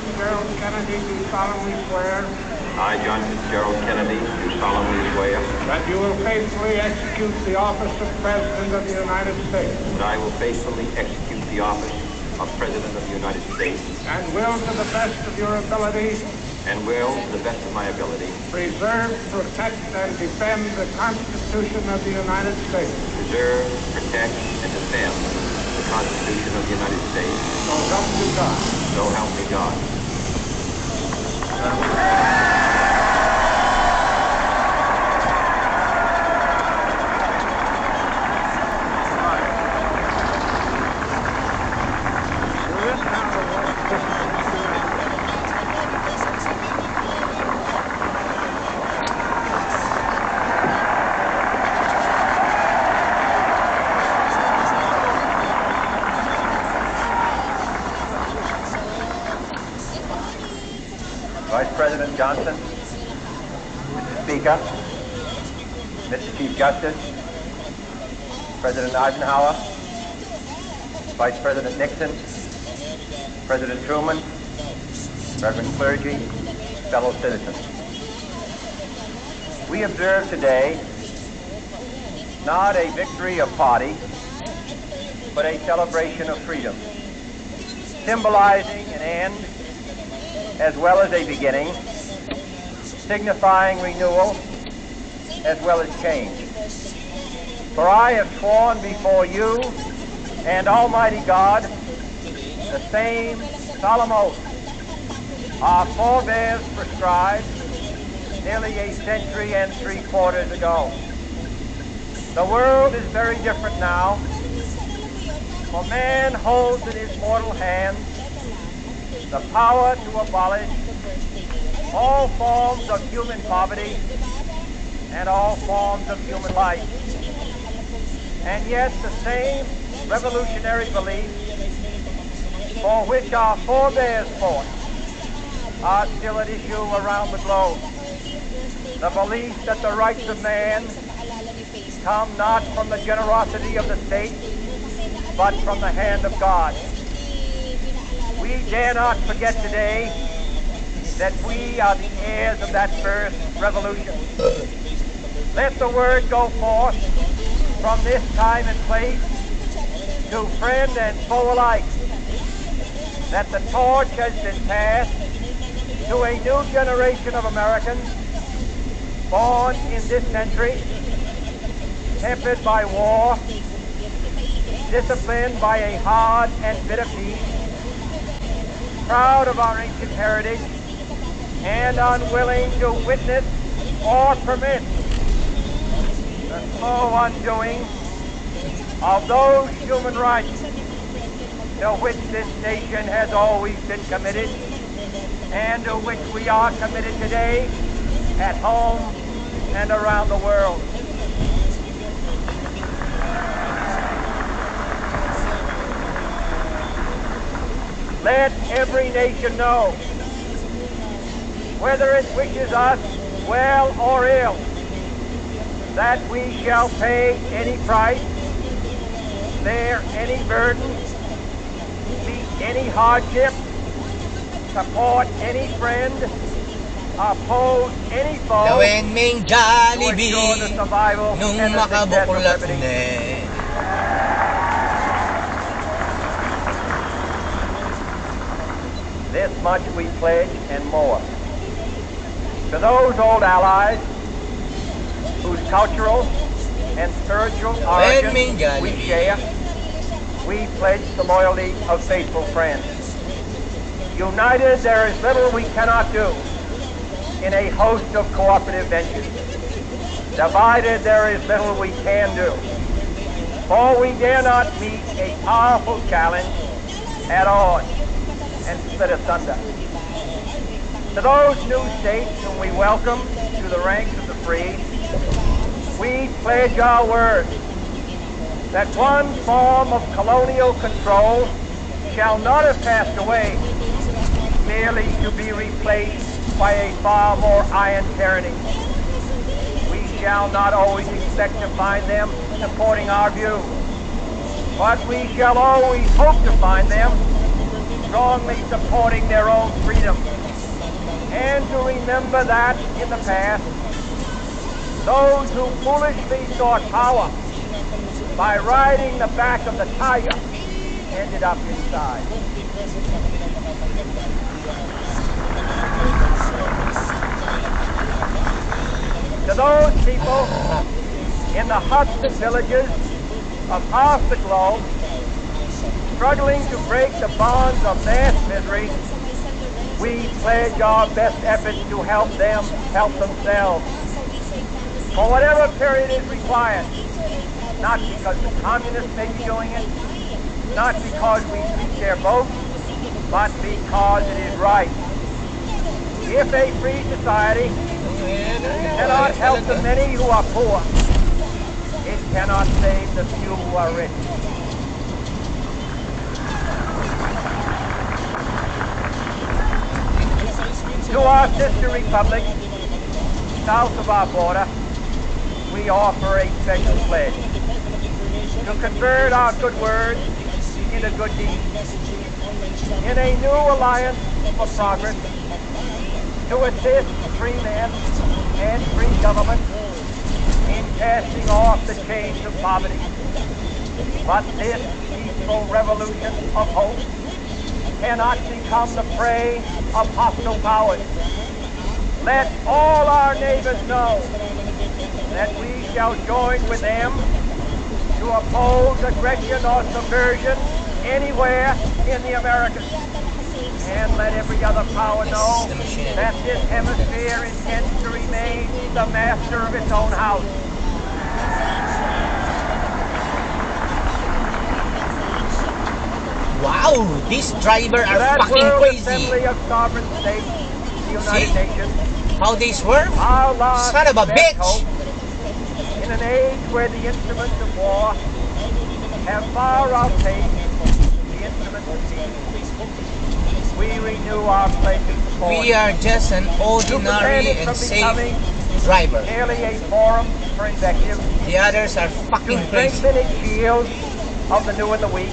Fitzgerald Kennedy, do solemnly swear I, John Fitzgerald Kennedy, do solemnly swear that you will faithfully execute the office of President of the United States that I will faithfully execute the office of President of the United States and will, to the best of your ability, and will, to the best of my ability, preserve, protect, and defend the Constitution of the United States. preserve, protect, and defend the Constitution of the United States. So help me God. So help me God. Vice President Johnson, Mr. Speaker, Mr. Chief Justice, President Eisenhower, Vice President Nixon, President Truman, Reverend clergy, fellow citizens. We observe today not a victory of party, but a celebration of freedom, symbolizing an end as well as a beginning, signifying renewal as well as change. For I have sworn before you and Almighty God the same solemn oath our forebears prescribed nearly a century and 3/4 ago. The world is very different now, for man holds in his mortal hands the power to abolish all forms of human poverty and all forms of human life. And yet the same revolutionary beliefs for which our forebears fought are still at issue around the globe. The belief that the rights of man come not from the generosity of the state, but from the hand of God. We dare not forget today that we are the heirs of that first revolution. Let the word go forth from this time and place to friend and foe alike that the torch has been passed to a new generation of Americans born in this century, tempered by war, disciplined by a hard and bitter peace, proud of our ancient heritage, and unwilling to witness or permit the slow undoing of those human rights to which this nation has always been committed and to which we are committed today at home and around the world. Let every nation know, whether it wishes us well or ill, that we shall pay any price, bear any burden, meet any hardship, support any friend, oppose any foe, Gawin ming to Jollibee ensure the survival nung and the success of makabuklat liberty. na. This much we pledge and more. To those old allies whose cultural and spiritual origins we share, we pledge the loyalty of faithful friends. United, there is little we cannot do in a host of cooperative ventures. Divided, there is little we can do, for we dare not meet a powerful challenge at odds and split asunder. To those new states whom we welcome to the ranks of the free, we pledge our word that one form of colonial control shall not have passed away, merely to be replaced by a far more iron tyranny. We shall not always expect to find them supporting our view, but we shall always hope to find them strongly supporting their own freedom, and to remember that in the past, those who foolishly sought power by riding the back of the tiger ended up inside. To those people in the huts and villages of half the globe, struggling to break the bonds of mass misery, we pledge our best efforts to help them help themselves. For whatever period is required, not because the communists may be doing it, not because we seek their vote, but because it is right. If a free society cannot help the many who are poor, it cannot save the few who are rich. To our sister republics, south of our border, we offer a special pledge to convert our good words into good deeds, in a new alliance for progress, to assist free men and free government in casting off the chains of poverty. But this peaceful revolution of hope cannot become the prey of hostile powers. Let all our neighbors know that we shall join with them to oppose aggression or subversion anywhere in the Americas. And let every other power know that this hemisphere intends to remain the master of its own house. Wow, these drivers are That fucking World crazy. Assembly of Sovereign States, the United See? Nations, How they swerve? our last Son of a best bitch! hope, in an age where the instruments of war have far outpaced the instruments of peace, we renew our pledge of support. We are just an to prevent ordinary it and from safe becoming driver. merely a forum for invective, The others are to fucking crazy. strengthen its shields of the new and the weak,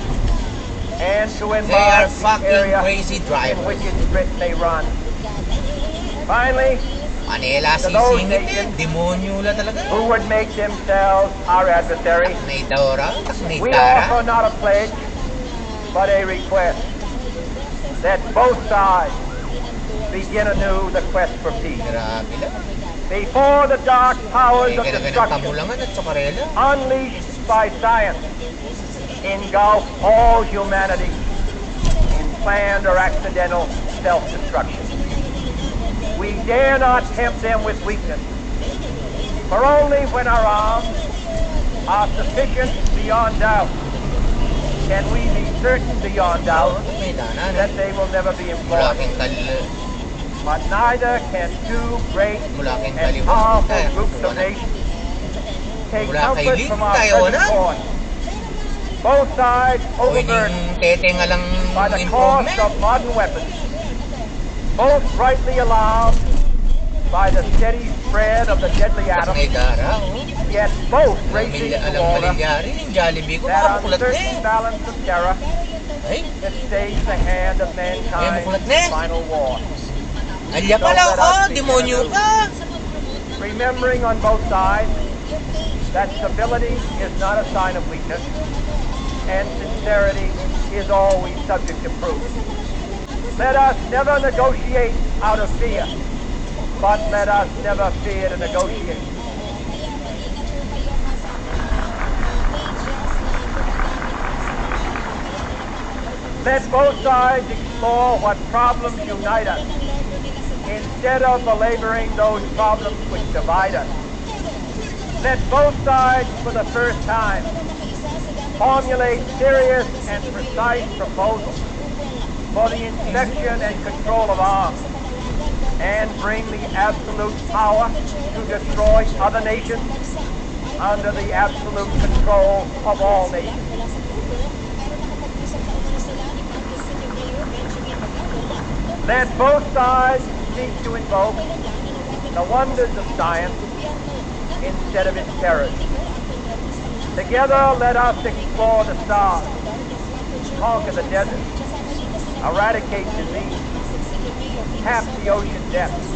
and to They are enlarge the fucking area crazy in drivers. which its grit may run. Finally, Manila to those sisingit eh. nations Demonyo la talaga. who would make themselves our adversary, Naidora, we naitara. offer not a pledge, but a request that both sides begin anew the quest for peace. Grabe lang. Before the dark powers of Kaya destruction kamulangan at tsokarela. unleashed by science engulf all humanity in planned or accidental self-destruction. We dare not tempt them with weakness, for only when our arms are sufficient beyond doubt can we be certain beyond doubt May dana. that they will never be employed. Mulaking kal... But neither can two great Mulaking and kaliwa. powerful groups of nations take Mula kay comfort Lin from our tayo present na. course. Both sides O overburdened ining tete nga lang by the cost improvement. of modern weapons, both brightly alarmed by the steady spread of the deadly atom, Naidara, oh. yet both racing Alam toward maligyari. Yung Jollibee ko, that makamukulat na uncertain eh. balance of terror Ay, that stays the hand of mankind's mukulat na eh. final war. alya pala So let ako, us be demonyo generous. ka. Remembering on both sides that civility is not a sign of weakness, and sincerity is always subject to proof. Let us never negotiate out of fear, but let us never fear to negotiate. Let both sides explore what problems unite us, instead of belaboring those problems which divide us. Let both sides, for the first time, formulate serious and precise proposals for the inspection and control of arms, and bring the absolute power to destroy other nations under the absolute control of all nations. Let both sides seek to invoke the wonders of science instead of its terrors. Together, let us explore the stars, conquer the desert, eradicate disease, tap the ocean depths,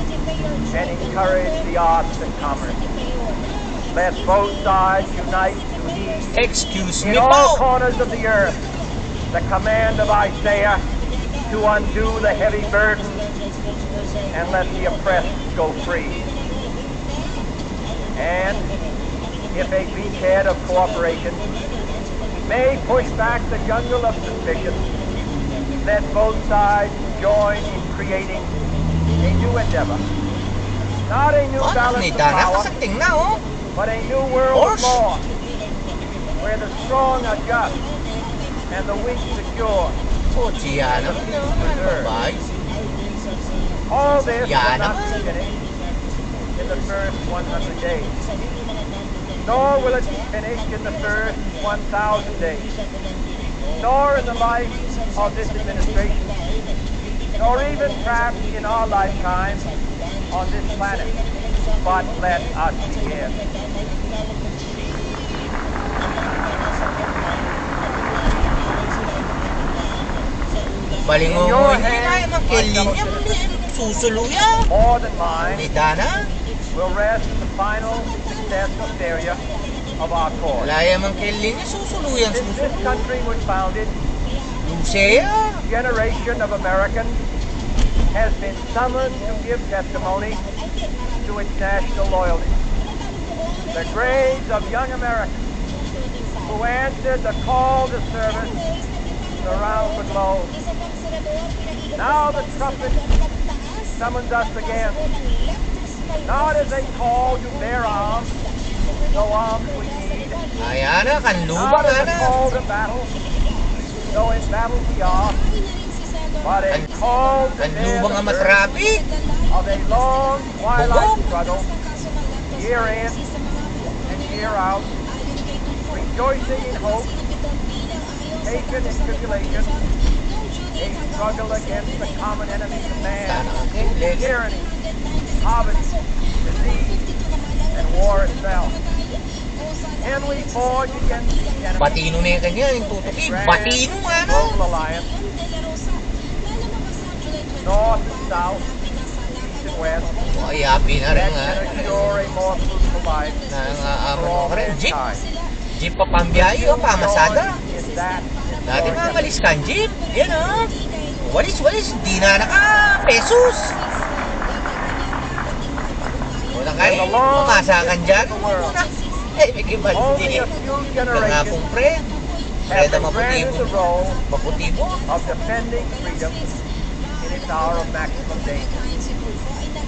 and encourage the arts and commerce. Let both sides unite to heed Excuse me in all po. corners of the earth the command of Isaiah to undo the heavy burden and let the oppressed go free. And if a beachhead of cooperation may push back the jungle of suspicion, let both sides join in creating a new endeavor. Not a new Oh, balance ni of Dana power, kasating na oh. but a new world of Horse. law, where the strong are just and the weak secure. Oh, siya naman oh. Ano ba? All this will Yan not be naman. finished in the first 100 days, nor will it be finished in the first 1,000 days, nor in the life of this administration, nor even perhaps in our lifetime on this planet. But let us begin. Balingongoy hindi na yung magkilin niya. Susuluyan. More than Ni mine Dana. will rest the final successful failure of our cause. Wala yung magkilin niya. Susuluyan. Since this country was founded, Lucia. generation of Americans has been summoned to give testimony to its national loyalty. The graves of young Americans who answered the call to service around the globe. Now the trumpet summons us again, not as a call to bear arms, though arms we need, Ayan na, kanluba not as na a na. call to battle, though in battle we are, but a call to bear Kanluba nga the burden matrapik. of a long twilight Bugok. struggle, year in and year out, rejoicing in hope, patient in tribulation, a struggle against the common enemies of man, tyranny, poverty, disease, and war itself. Can we forge against the enemy? Batino na yung kanya, yung tutuki. Batino nga na. Global alliance, north and south, east and west, Oh, ay, happy na rin that nga. can assure a more fruitful life Nangangaman for all mo ka rin. Jeep. mankind. Jeep pa pambiyahe o pamasada. Is that Dati mga malis ka ang jeep. Yan o. Walis. Di na naka-pesos. Wala kayo. Pumasakan dyan. Muna. Eh, may kibal. only a few Nga pong generations pre. have Preda been granted maputibo. the role Maputibo. of defending freedom in its hour of maximum danger.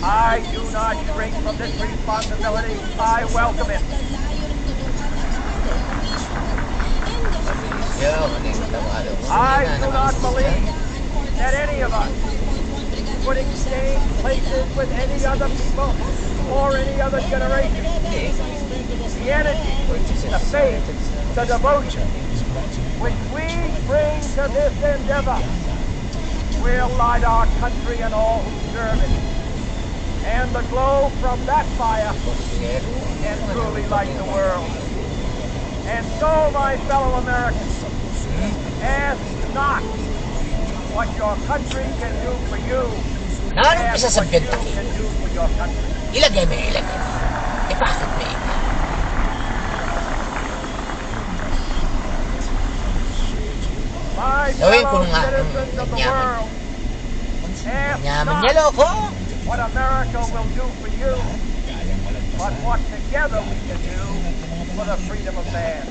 I do not shrink from this responsibility. I welcome it. Yo, ano yung tawalo? I do not believe that any of us would exchange places with any other people or any other generation. The energy, the faith, the devotion which we bring to this endeavor will light our country and all who serve it. And the glow from that fire can truly light the world. And so, my fellow Americans, ask not what your country can do for you. Naano Ask isa sa what you Kentucky? can do for your country. Ilagay mo. Ipakit mo. My Gawin ko fellow nga ang citizens of the yaman. world, ask Yaman not niya, loko. what America will do for you, but what together we can do for the freedom of man.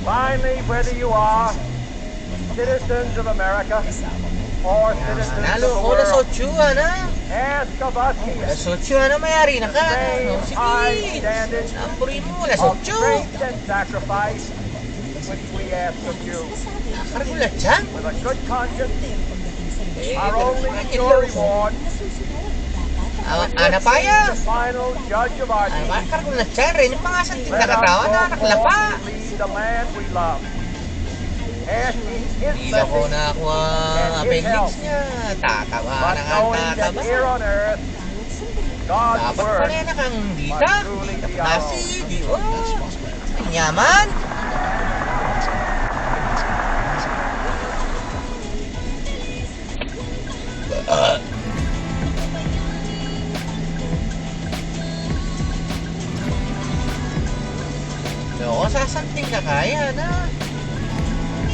Finally, whether you are citizens of America or citizens of the Nalo ko na world, sotsu, ana. ask of us here Na sotsu, ana, mayari na ka. same Sige. high standards Nampuri mo, na of sotsu. strength and sacrifice which we ask of you. Nakarulat dyan. With a good conscience, Eh, our only bakit sure daw? reward Ana pa ya. the final judge of our Ano ba? deeds. Karulat dyan. Rin yung pangasan Let us tinakatawa na go nakalapa. forth to lead the land we love. Asking his Hindi na ko blessing, na ako appendix niya. Tataba but na nga knowing that tataba. here on earth, God's Dapat word pala yan nakang dita. must truly be our own. Kasi, di ba? Ang yaman.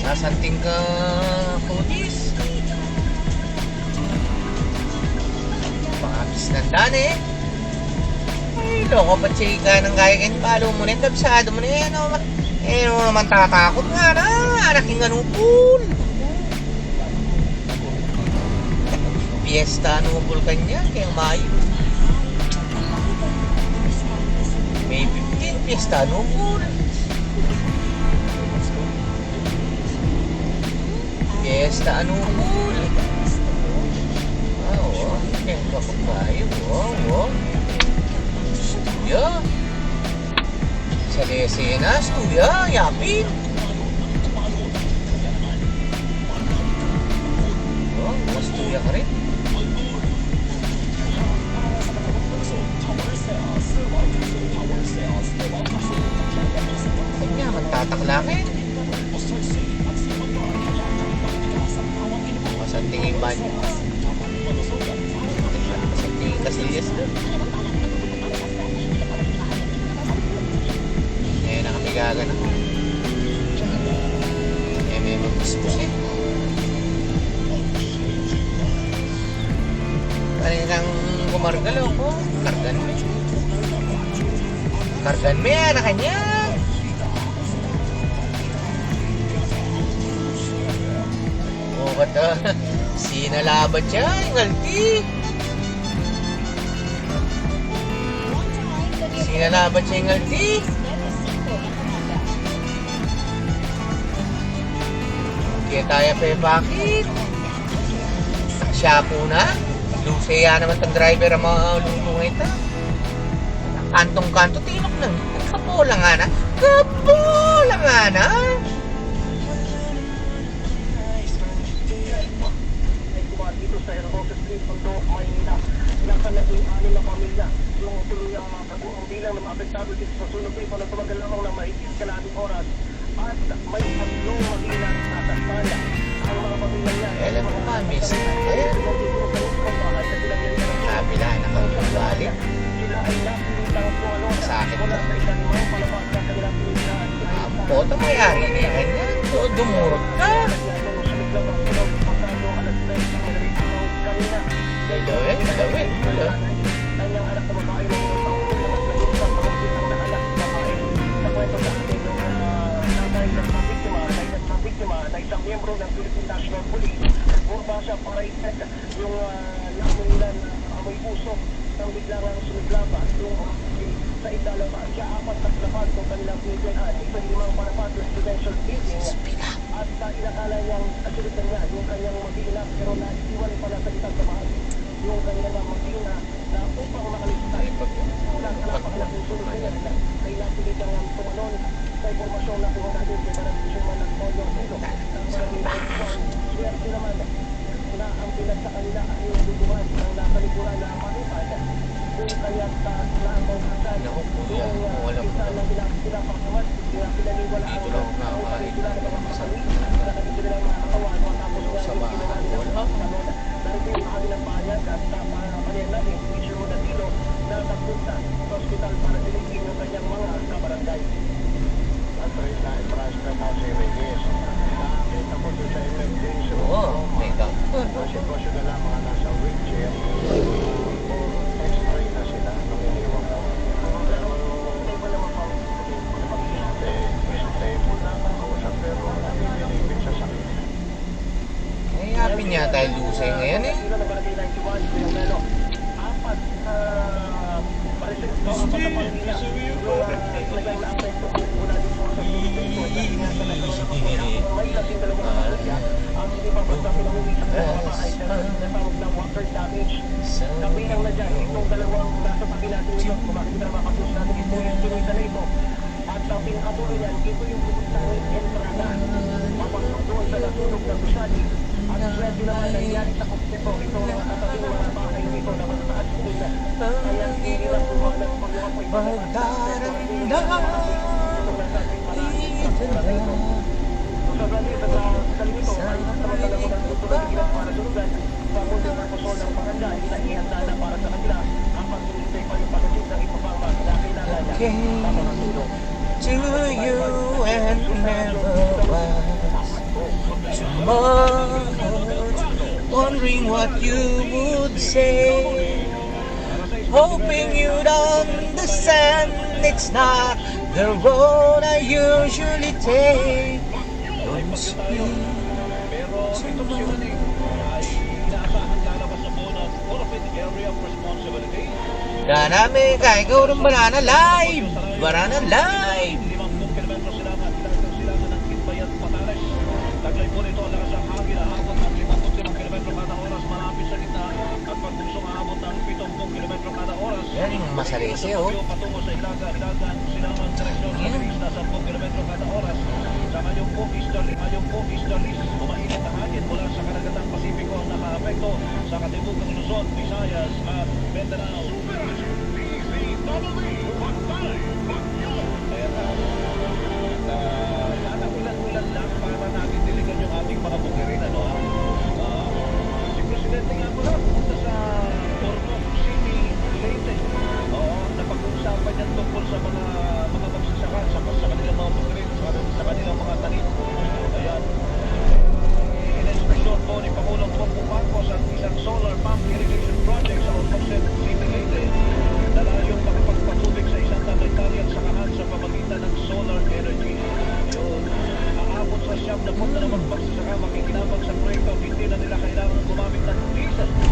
Sasanting ka, putis. Pakabis ng daan eh. Ay, loko pa chika ng kaya kayo. Palo mo na yun, kabisado mo na yan. Ano naman tatakot nga na. Anaking anupul. Fiesta anupul kanya, kaya Mayo. May 15, Fiesta anupul. Fiesta anupul. Oo, kaya kapag Mayo. Oo. Stuya. Sa Lesena, Stuya, yapin. Oh, mas Stuya ka rin. Kanya, magtataklakin. Masantingin ba niya? Masantingin Casillas doon. Ngayon na kami gagana. May mag-dispose eh. Paling kang gumargalaw ko. Kargan mo. Kargan mo yan na kanya. O ba't sinalabat siya, ingalti. Sinalabat siya, ingalti. Kaya tayo pa bakit? Siya po na. Lusaya naman tang driver ang mga luto ngayon ta. Kantong-kanto, tinok lang. Kapola nga na. Kapola nga na. Dito sa Herbosa Street, Tondo, Maynila. Nasa naging-anin na pamilya. Yung tuloy ang kabuang bilang ng apektado dito sa sunog ay pala tumagal lamang na mahigit kalating oras. At may tatlong mag-ilang nakasaya. Ang mga pamilya niya. Alam mo ba, miss? Kabila na kang pagbalik. Sakit na. Poto may-ari na yan. Dumurot ka. Dalawin. Na isang miyembro ng Philippine National Police burbasa para i-check yung lamunan amoy usok ng biglang sumiglaba yung sa idalaba siya apat na palapag ng kanilang pinigyan isang limang palapag residential building at inakala niyang asilitan niya yung kanyang mag-iinak pero naiiwan pala sa isang kabahan yung kanyang mag-iina na upang makalistay napakalaking sulit niya ay napilitan ng tumalon sa informasyon na kuha natin kay Maraming man ng Toyo Silo ng maraming swerte naman na ang pinag sa kanila ay yung duduhan ng nakalikuran na manupad kung kaya't naakaw kasan yung isa na pinapakamat pinaniwala ang sila na mga kasali na kami sila ng mga katawan matapos nga yung ginawa nila sa salon narito yung kanilang bayan at panayan natin Picture mo na dito na nagpunta sa hospital para silipin yung kanyang mga kabarangay. Oo, may ka. Sitwasyon na lang mga nasa wheelchair. X-ray na sila. Nanginiwang mo. Pero hindi mo naman pang stable na pang-usap pero nanginilipit sa sakit. Ay, happy niya tayo lusay ngayon eh. Sila na barangay 91 yung ano. Apat paresin ko apat na pamilya. Lagay na ang resto mula dito sa Philippines. Dahil nga sa nagkaroon ng may kasing dalawang pamilya. Ang hindi pa basta pinanguwi sa mga ay natawag ng water damage. Kabilang na dyan, itong dalawang nasa tabi natin ito. Kung makikita na makapost natin ito yung tuloy sa ito. At ang pinakatuloy yan, ito yung pupuntang entrada. Papasok doon sa nasunog na gusali. At swerte naman nangyari sa kumpito. Itong mga katabing mga bahay nito na mataas nila. Kaya hindi nila pumalag pag-uwa po ito. So sa ganito, sa limito, ay naman talaga ng tutuloy na gilang para sunugan sa mundo ng kusol ng barangay na ihanda na para sa kanila ang pag-inintay pa yung pag-asin ng ipapama na kailangan niya sa mga tulong. To you and never was. what you would say. Hoping you'd understand it's not the road I usually take. Don't speak Pero itong si Rene ay inaasahan lalabas na po ng forfeit area of responsibility. Namin kaya ikaw ng Banana Live! Banana Live! 50 kilometro silangan, ilang silangan ng Kitbayan, Patales. Taglay po nito ang lakas ng hangin na abot ng 55 kilometro kada oras malapit sa gitna at pagbunsong aabot ng 70 kilometro kada oras. Yan yung masalisi, oh. Patungo sa Ilagan, silangan direksyon ng bilis na 10 kilometro kada oras. Sa ngayon po easterly, umainit ang hangin mula sa karagatang Pasipiko ang nakaapekto sa katimugang Luzon, Visayas at Mindanao.